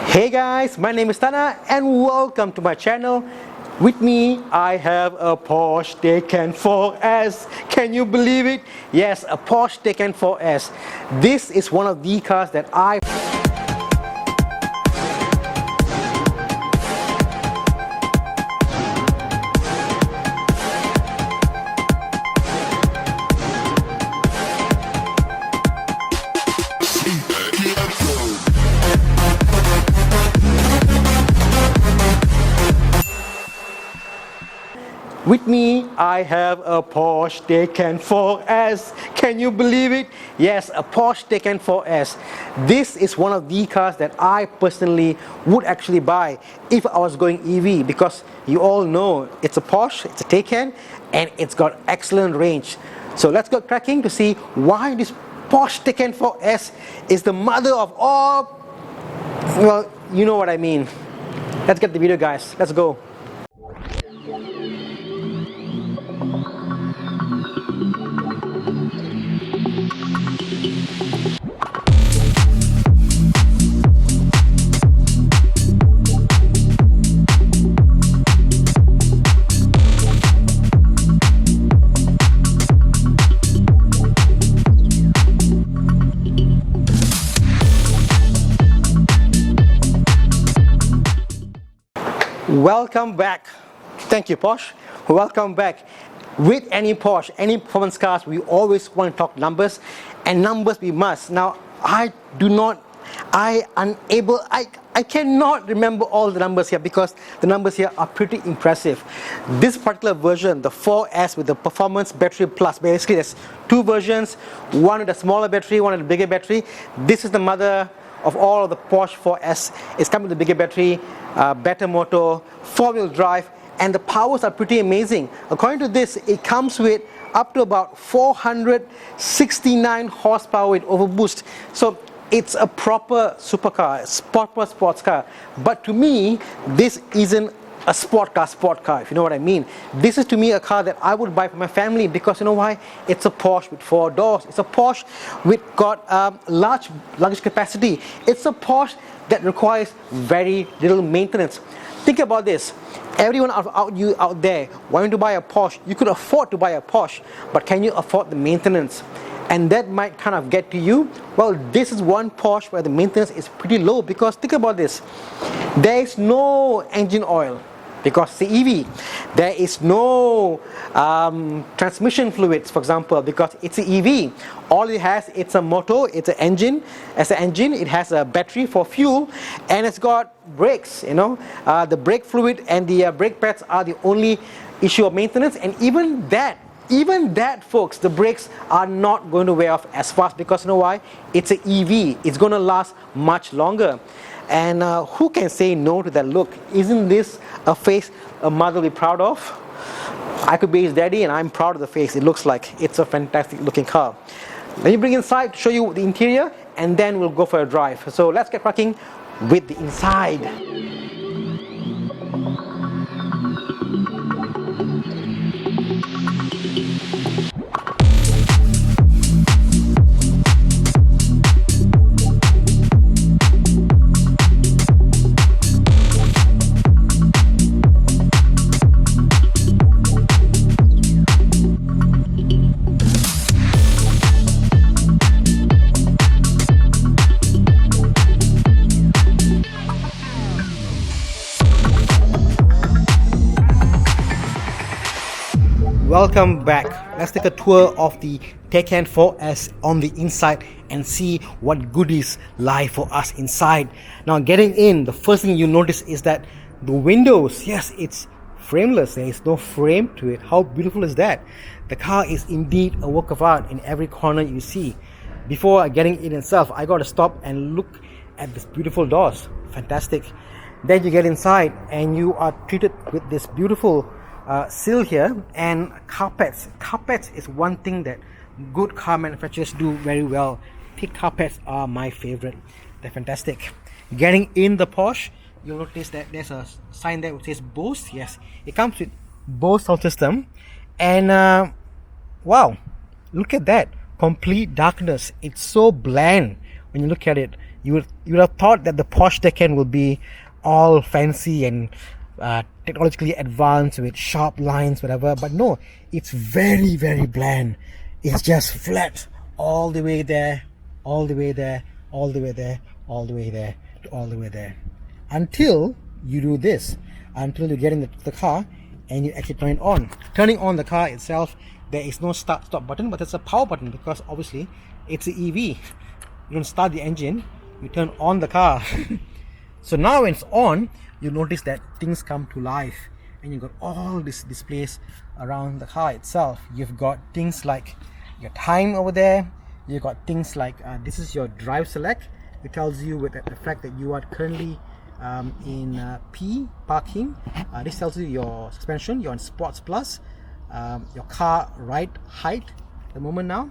Hey guys, my name is Thana and welcome to my channel. With me, I have a Porsche Taycan 4S. Can you believe it? Yes, a Porsche Taycan 4S. This is one of the cars that I With me, I have a Porsche Taycan 4S. Can you believe it? Yes, a Porsche Taycan 4S. This is one of the cars that I personally would actually buy if I was going EV, because you all know it's a Porsche, it's a Taycan, and it's got excellent range. So let's go cracking to see why this Porsche Taycan 4S is the mother of all. Well, you know what I mean. Let's get the video, guys. Let's go. Welcome back. Thank you, Porsche. Welcome back. With any Porsche, any performance cars, we always want to talk numbers, and numbers we must. Now, I cannot remember all the numbers here because the numbers here are pretty impressive. This particular version, the 4S with the performance battery plus, basically there's two versions, one with a smaller battery, one with a bigger battery. This is the mother of all of the Porsche 4S. It's coming with a bigger battery, better motor, four-wheel drive, and the powers are pretty amazing. According to this, it comes with up to about 469 horsepower with overboost. So it's a proper supercar, proper sports car. But to me, this isn't a sport car, if you know what I mean. This is to me a car that I would buy for my family because you know why? It's a Porsche with 4 doors. It's a Porsche with got large luggage capacity. It's a Porsche that requires very little maintenance. Think about this. Everyone out there wanting to buy a Porsche, you could afford to buy a Porsche, but can you afford the maintenance? And that might kind of get to you. Well, this is one Porsche where the maintenance is pretty low, because think about this. There is no engine oil because it's the EV. There is no transmission fluids, for example, because it's an EV. All it has, it's a motor, it's an engine. As an engine, it has a battery for fuel, and it's got brakes. You know, the brake fluid and the brake pads are the only issue of maintenance, and even that, folks, the brakes are not going to wear off as fast because you know why? It's an EV. It's going to last much longer. And who can say no to that look? Isn't this a face a mother will be proud of? I could be his daddy and I'm proud of the face. It looks like it's a fantastic looking car. Let me bring inside to show you the interior, and then we'll go for a drive. So let's get cracking with the inside. Welcome back. Let's take a tour of the Taycan 4S on the inside and see what goodies lie for us inside. Now, getting in, the first thing you notice is that the windows, yes, it's frameless. There is no frame to it. How beautiful is that? The car is indeed a work of art in every corner you see. Before getting in itself, I got to stop and look at these beautiful doors. Fantastic. Then you get inside and you are treated with this beautiful sill here and carpets. Carpets is one thing that good car manufacturers do very well. Thick carpets are my favorite. They're fantastic. Getting in the Porsche, you'll notice that there's a sign there which says Bose. Yes, it comes with Bose sound system, and wow, look at that, complete darkness. It's so bland when you look at it, you would have thought that the Porsche Taycan will be all fancy and technologically advanced with sharp lines, whatever. But no, it's very, very bland. It's just flat all the way there, all the way there, all the way there, all the way there, all the way there, until you do this, until you get in the car and you actually turn it on. Turning on the car itself, there is no start stop button, but it's a power button, because obviously it's an EV. You don't start the engine, you turn on the car. So now when it's on, you notice that things come to life, and you've got all these displays around the car itself. You've got things like your time over there. You've got things like this is your drive select. It tells you with the fact that you are currently in P, parking. This tells you your suspension, you're on Sports Plus, your car ride height at the moment now.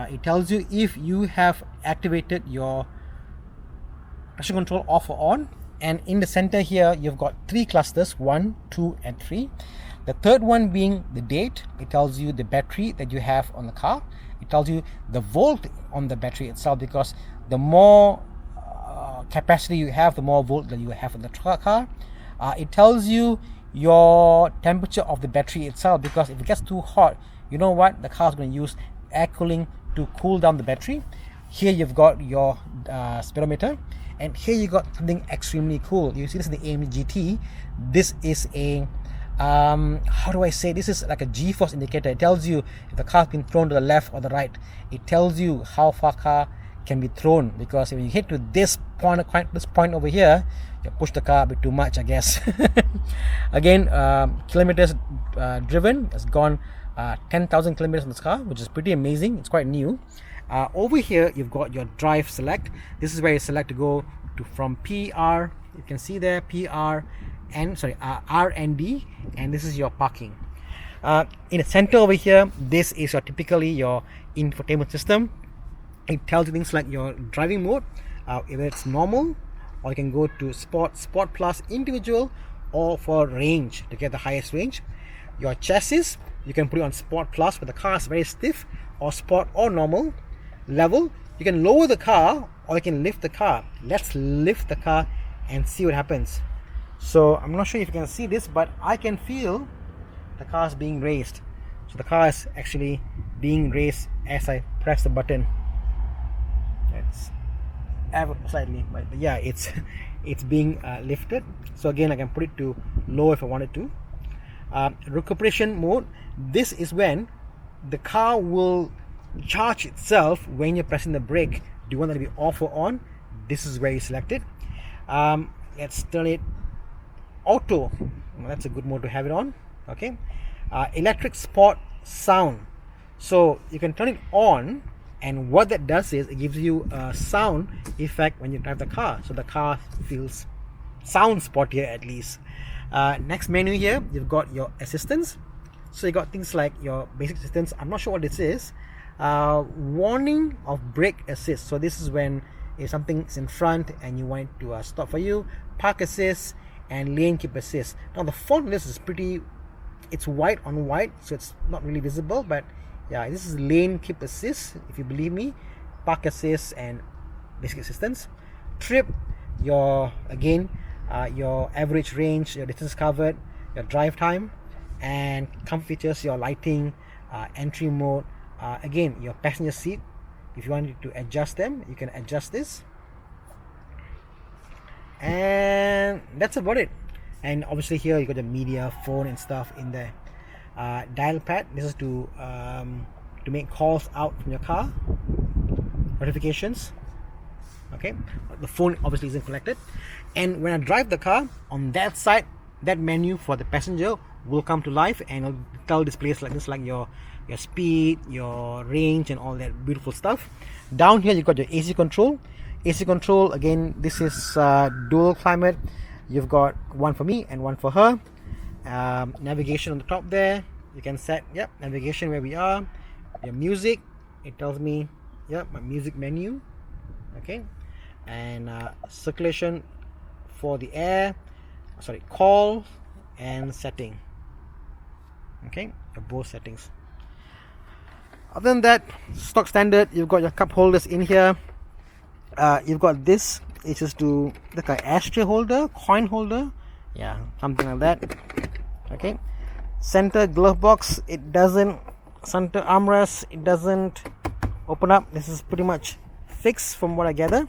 It tells you if you have activated your traction control off or on. And in the center here, you've got 3 clusters, 1, 2 and 3. The third one being the date. It tells you the battery that you have on the car. It tells you the volt on the battery itself, because the more capacity you have, the more volt that you have in the car. It tells you your temperature of the battery itself, because if it gets too hot, you know what, the car is going to use air cooling to cool down the battery. Here you've got your speedometer, and here you got something extremely cool. You see this in the AMG GT. This is a how do I say, this is like a G-force indicator. It tells you if the car has been thrown to the left or the right. It tells you how far car can be thrown, because if you hit to this point over here, you push the car a bit too much, I guess. Again, kilometers driven has gone 10,000 kilometers on this car, which is pretty amazing. It's quite new. Over here you've got your drive select. This is where you select to go to from PR. You can see there PR and R and D, and this is your parking. In the center over here, this is your typically your infotainment system. It tells you things like your driving mode, whether it's normal, or you can go to Sport Plus, individual, or for range to get the highest range. Your chassis, you can put it on Sport Plus where the car is very stiff, or Sport or normal. Level, you can lower the car or you can lift the car. Let's lift the car and see what happens. So I'm not sure if you can see this, but I can feel the car is being raised. So the car is actually being raised as I press the button. It's ever slightly, but yeah, it's being lifted. So again, I can put it to low if I wanted to. Recuperation mode, this is when the car will charge itself when you're pressing the brake. Do you want that to be off or on? This is where you select it. Let's turn it auto. Well, that's a good mode to have it on. Okay. Electric sport sound, so you can turn it on, and what that does is it gives you a sound effect when you drive the car, so the car sounds sportier at least. Next menu here, you've got your assistance. So you got things like your basic assistance. I'm not sure what this is. Warning of brake assist, so this is when if something's in front and you want it to stop for you. Park assist and lane keep assist. Now the font list is pretty, it's white on white, so it's not really visible, but yeah, this is lane keep assist if you believe me. Park assist and basic assistance. Trip, your again your average range, your distance covered, your drive time, and comfort features, your lighting, entry mode, again your passenger seat. If you wanted to adjust them, you can adjust this, and that's about it. And obviously here you got the media, phone and stuff in there. Dial pad, this is to make calls out from your car, notifications. Okay, the phone obviously isn't connected. And when I drive the car, on that side, that menu for the passenger will come to life, and it'll tell displays like this, like your speed, your range, and all that beautiful stuff. Down here you got your AC control. AC control, again, this is dual climate. You've got one for me and one for her. Navigation on the top there, you can set navigation where we are. Your music, it tells me my music menu. Okay, and circulation for the air, call and setting. Okay, your both settings. Other than that, stock standard, you've got your cup holders in here. you've got this. It's just to like an ashtray holder, coin holder, yeah, something like that. Okay, center glove box, it doesn't. Center armrest, it doesn't open up. This is pretty much fixed from what I gather.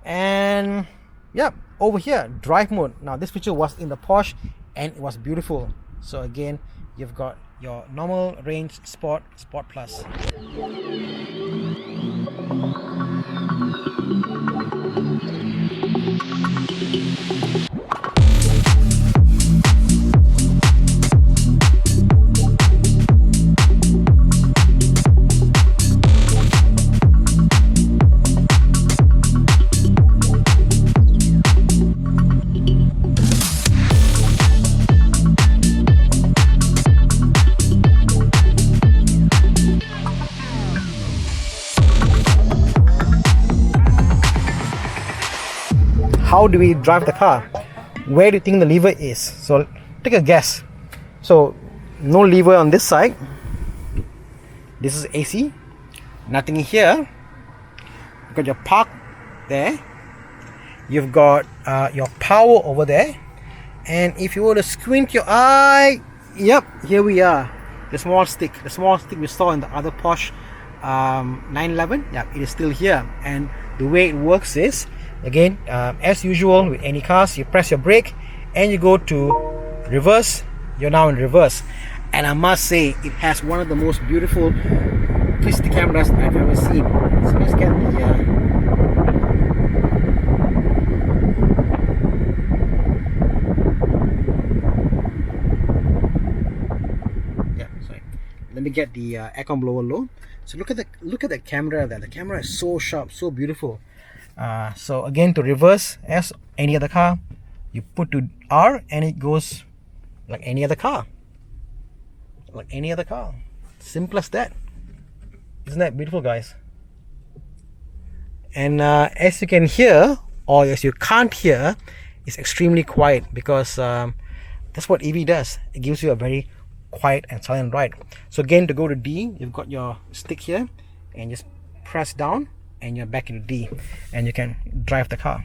And yeah, over here, drive mode. Now this feature was in the Porsche and it was beautiful. So again, you've got your normal, range, sport, sport plus. How do we drive the car? Where do you think the lever is? So take a guess. So no lever on this side. This is AC. Nothing here. You've got your park there. You've got your power over there. And if you were to squint your eye, yep, here we are. The small stick we saw in the other Porsche 911. Yeah, it is still here. And the way it works is, again, as usual with any cars, you press your brake and you go to reverse. You're now in reverse, and I must say it has one of the most beautiful 360 cameras I've ever seen. So let's get the let me get the aircon blower low. So look at the camera there. The camera is so sharp, so beautiful. So again, to reverse, as any other car, you put to R and it goes like any other car. Like any other car. Simple as that. Isn't that beautiful, guys? And as you can hear, or as you can't hear, it's extremely quiet because that's what EV does. It gives you a very quiet and silent ride. So again, to go to D, you've got your stick here and just press down and you're back into D and you can drive the car.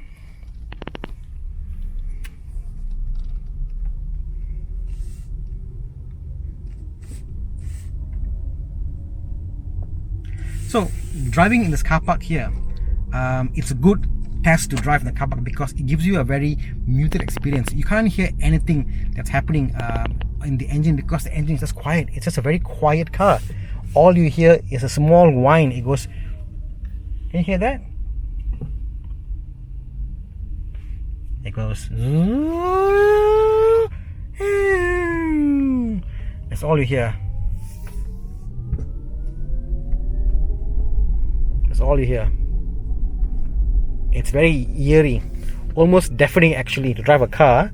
So driving in this car park here, it's a good test to drive in the car park because it gives you a very muted experience. You can't hear anything that's happening in the engine because the engine is just quiet. It's just a very quiet car. All you hear is a small whine. It goes, can you hear that? It goes, that's all you hear. That's all you hear. It's very eerie, almost deafening actually, to drive a car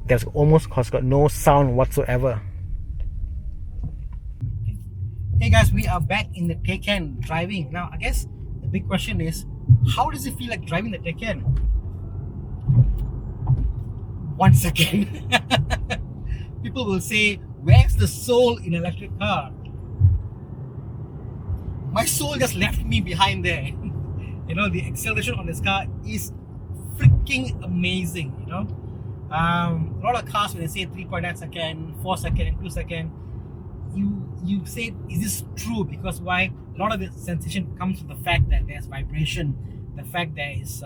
that's almost has got no sound whatsoever. Hey guys, we are back in the Taycan driving. Now I guess the big question is, how does it feel like driving the Taycan? 1 second. People will say, where's the soul in an electric car? My soul just left me behind there. You know, the acceleration on this car is freaking amazing, you know. A lot of cars, when they say 3.9 second, 4 second and 2 second, you say, is this true? Because why? A lot of the sensation comes from the fact that there's vibration, the fact there is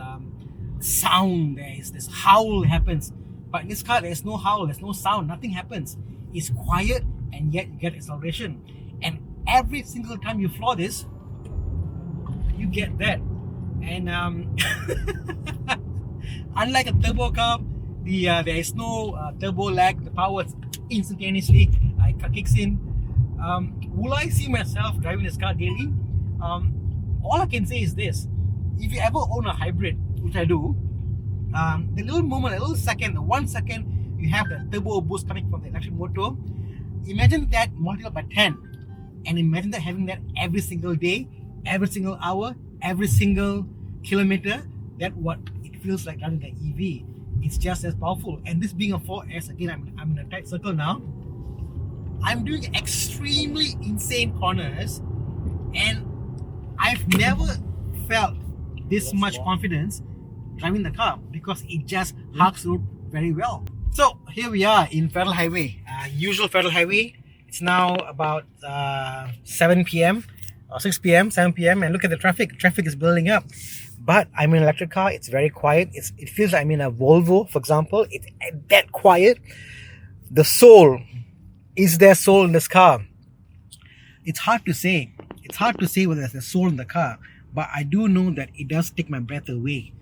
sound, there is this howl happens. But in this car, there's no howl, there's no sound, nothing happens. It's quiet and yet you get acceleration. And every single time you floor this, you get that. And unlike a turbo car, there is no turbo lag. The power instantaneously kicks in. Will I see myself driving this car daily? All I can say is this: if you ever own a hybrid, which I do, the little moment, the little second, the 1 second you have the turbo boost coming from the electric motor, imagine that multiplied by 10, and imagine that having that every single day, every single hour, every single kilometer. That's what it feels like driving the EV. It's just as powerful. And this being a 4S, again, I'm in a tight circle now. I'm doing extremely insane corners, and I've never felt this much confidence driving the car because it just hugs road very well. So here we are in Federal Highway, usual Federal Highway. It's now about 7 p.m. or 6 p.m., 7 p.m. and look at the traffic. Traffic is building up. But I'm in an electric car. It's very quiet. It feels like I'm in a Volvo, for example. It's that quiet. The soul, is there soul in this car? It's hard to say. It's hard to say whether there's a soul in the car. But I do know that it does take my breath away.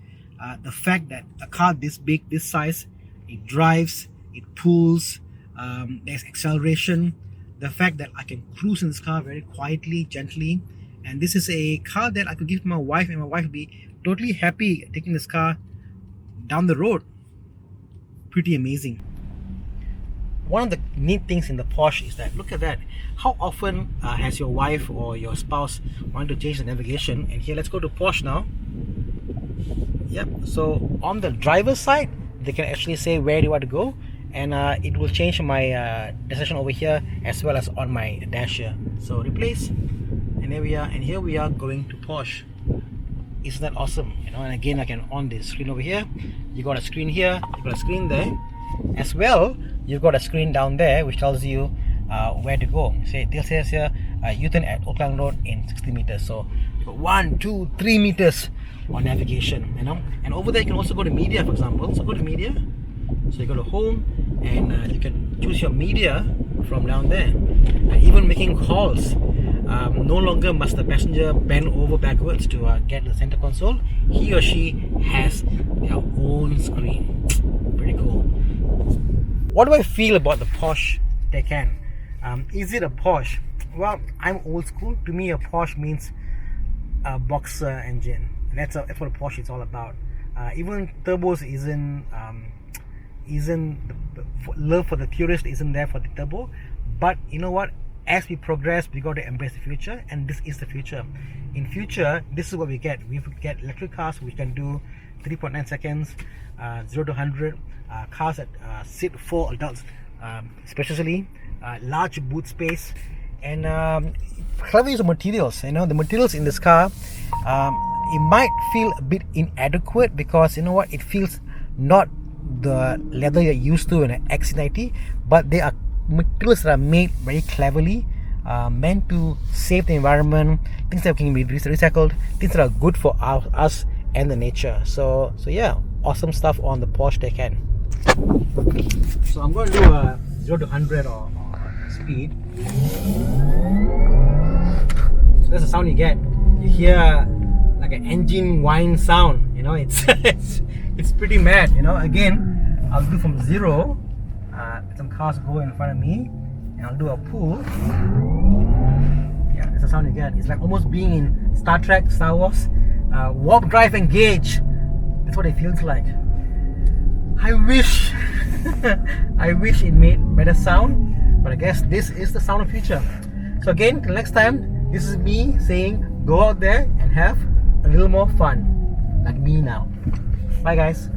The fact that a car this big, this size, it drives, it pulls, there's acceleration. The fact that I can cruise in this car very quietly, gently. And this is a car that I could give to my wife, and my wife would be totally happy taking this car down the road. Pretty amazing. One of the neat things in the Porsche is that, look at that. How often has your wife or your spouse wanted to change the navigation? And here, let's go to Porsche now. Yep, so on the driver's side, they can actually say where do you want to go, and it will change my destination over here as well as on my dash here. So replace, and there we are, and here we are going to Porsche. Isn't that awesome? You know, and again I can on this screen over here. You got a screen here, you got a screen there as well. You've got a screen down there which tells you where to go. Say it says here U-turn at Oakland Road in 60 meters. So you got 1, 2, 3 meters on navigation, you know. And over there you can also go to media, for example. So go to media. So you go to home, and you can choose your media from down there. Even making calls, no longer must the passenger bend over backwards to get the center console. He or she has their own screen. Pretty cool. What do I feel about the Porsche Taycan? Is it a Porsche? Well, I'm old school. To me, a Porsche means a boxer engine. That's what a Porsche is all about. Even turbos isn't love for the purist isn't there for the turbo. But you know what? As we progress, we got to embrace the future, and this is the future. In future, this is what we get. We get electric cars which can do 3.9 seconds, 0 to 100. Cars that sit 4 adults, especially large boot space, and clever use of materials. You know, the materials in this car, it might feel a bit inadequate because you know what, it feels not the leather you're used to in an XC90, but they are materials that are made very cleverly, meant to save the environment, things that can be recycled, things that are good for us and the nature. So yeah, awesome stuff on the Porsche Taycan. So I'm going to do a 0 to 100 or speed. So that's the sound you get. You hear like an engine whine sound. You know, it's it's pretty mad. You know, again, I'll do from 0. Some cars go in front of me, and I'll do a pull. Yeah, that's the sound you get. It's like almost being in Star Trek, Star Wars. Warp drive engage. That's what it feels like. I wish I wish it made better sound, but I guess this is the sound of future. So again, till next time, this is me saying go out there and have a little more fun, like me now. Bye guys.